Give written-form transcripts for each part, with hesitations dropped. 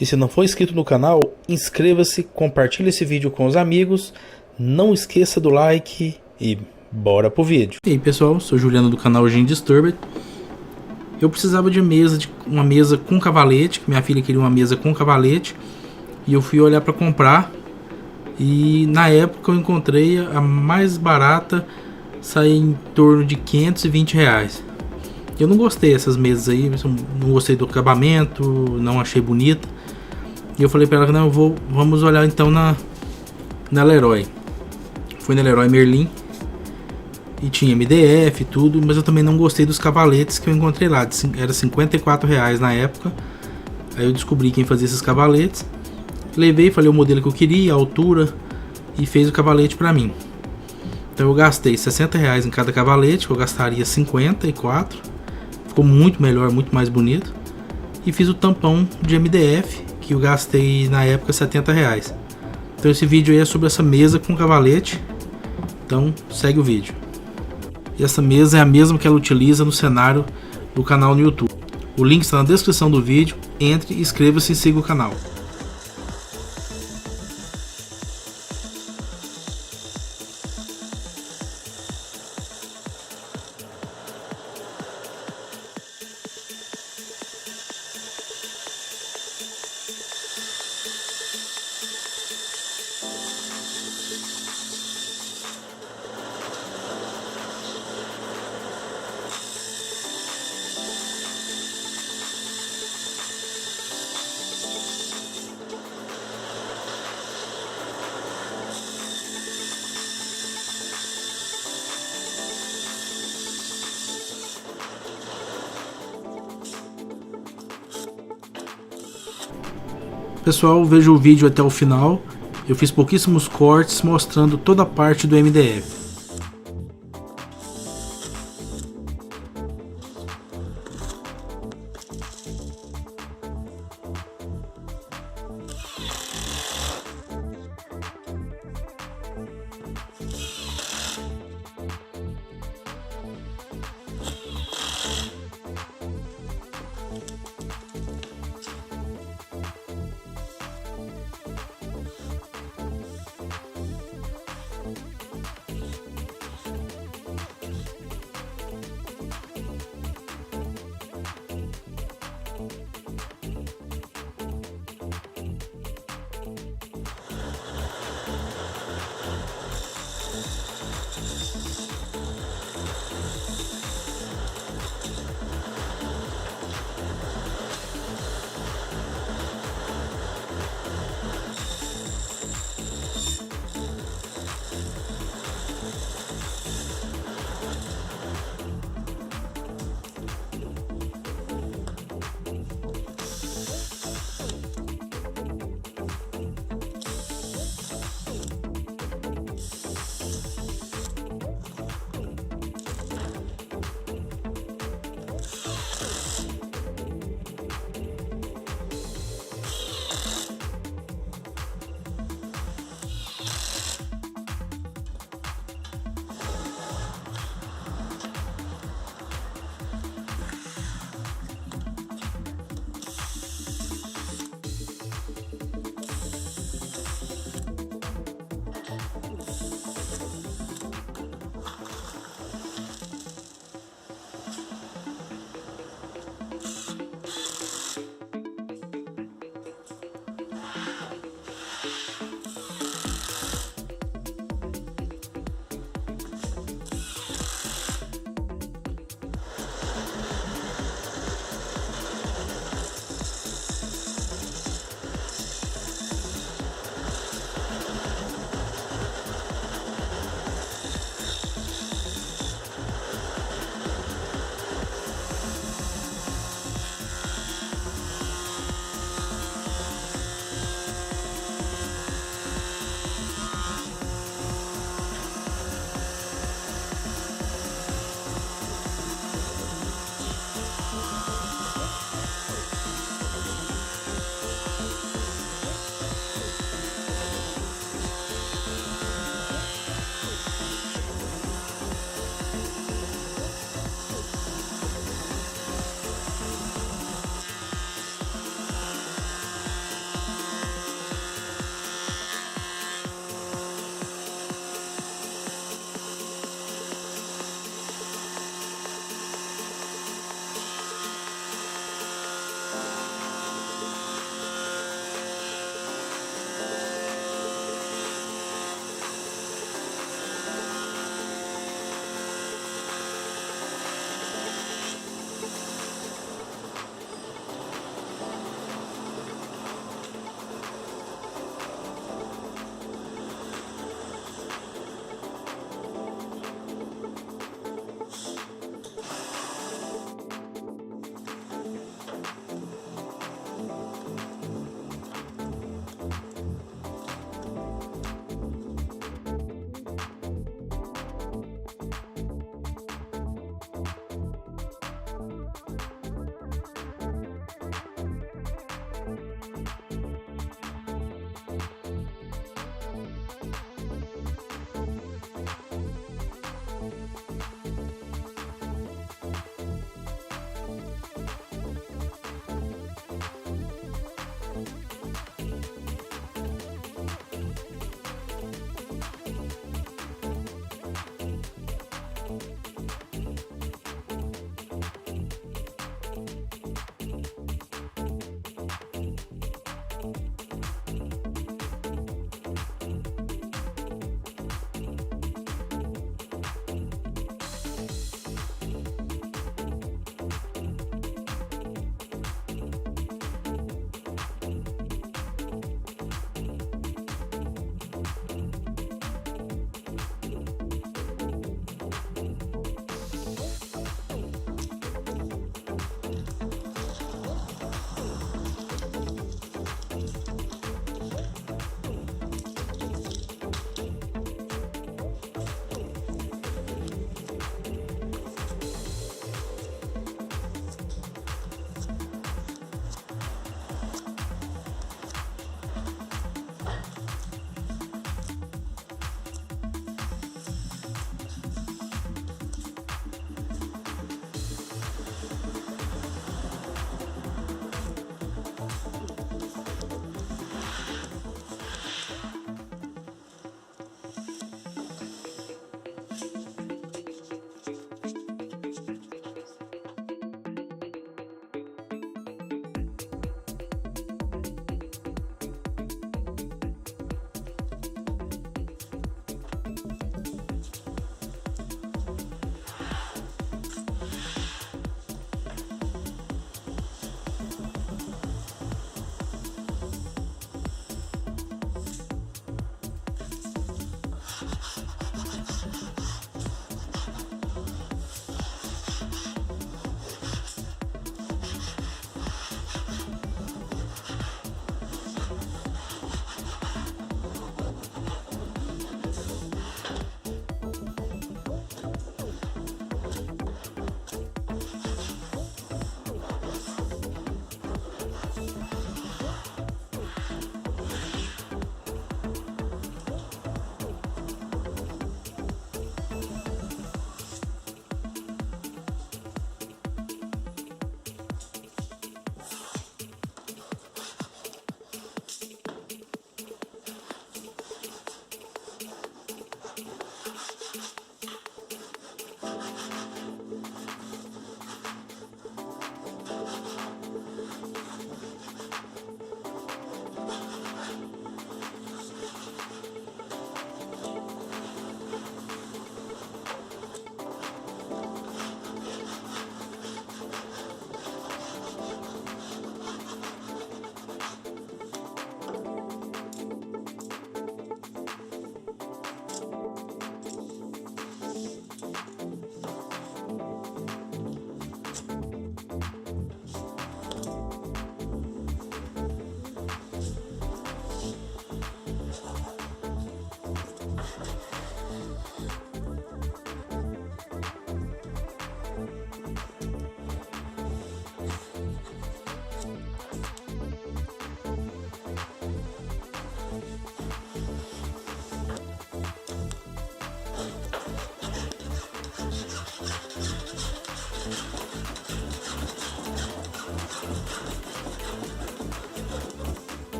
E se não for inscrito no canal, inscreva-se, compartilhe esse vídeo com os amigos, não esqueça do like e bora pro vídeo. E aí pessoal, sou Juliano do canal Gyndisturbed. Eu precisava de uma mesa com cavalete, que minha filha queria uma mesa com cavalete, e eu fui olhar para comprar. E na época eu encontrei a mais barata, saía em torno de R$ 520. Eu não gostei dessas mesas aí, não gostei do acabamento, não achei bonita. E eu falei para ela que não, vamos olhar então na Leroy. Fui na Leroy Merlin e tinha MDF e tudo, mas eu também não gostei dos cavaletes que eu encontrei lá. Era R$ 54 na época. Aí eu descobri quem fazia esses cavaletes. Levei, falei o modelo que eu queria, a altura, e fez o cavalete pra mim. Então eu gastei R$ 60 em cada cavalete, que eu gastaria 54. Ficou muito melhor, muito mais bonito. E fiz o tampão de MDF, que eu gastei na época R$ 70. Então esse vídeo aí é sobre essa mesa com cavalete. Então segue o vídeo. E essa mesa é a mesma que ela utiliza no cenário do canal no YouTube. O link está na descrição do vídeo. Entre, inscreva-se e siga o canal. Pessoal, veja o vídeo até o final. Eu fiz pouquíssimos cortes mostrando toda a parte do MDF.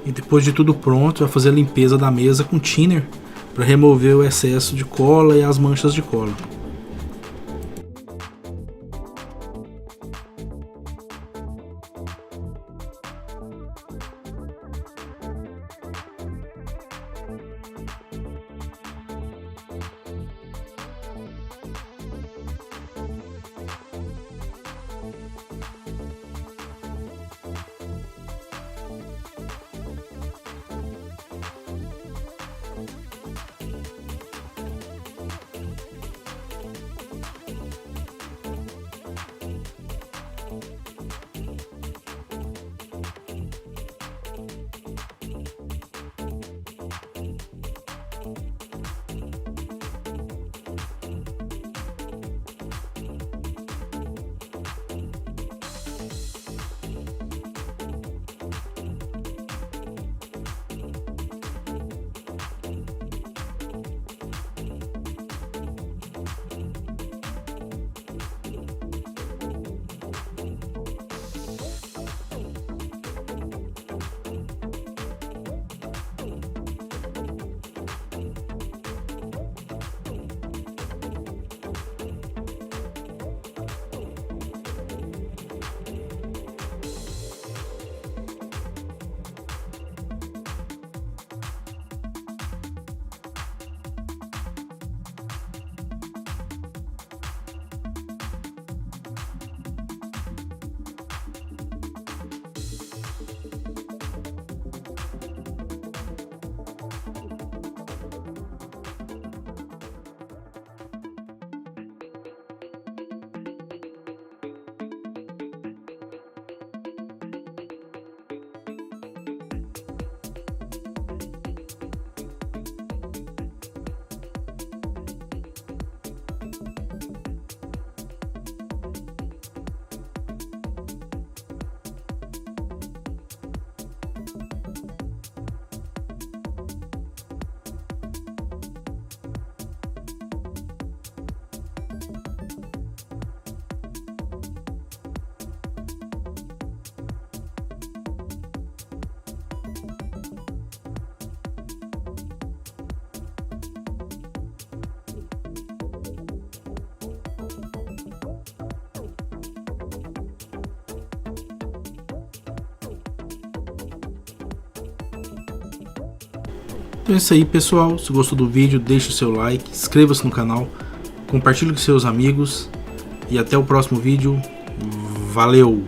E depois de tudo pronto, vai fazer a limpeza da mesa com thinner para remover o excesso de cola e as manchas de cola. Então é isso aí, pessoal. Se gostou do vídeo, deixe o seu like, inscreva-se no canal, compartilhe com seus amigos e até o próximo vídeo. Valeu!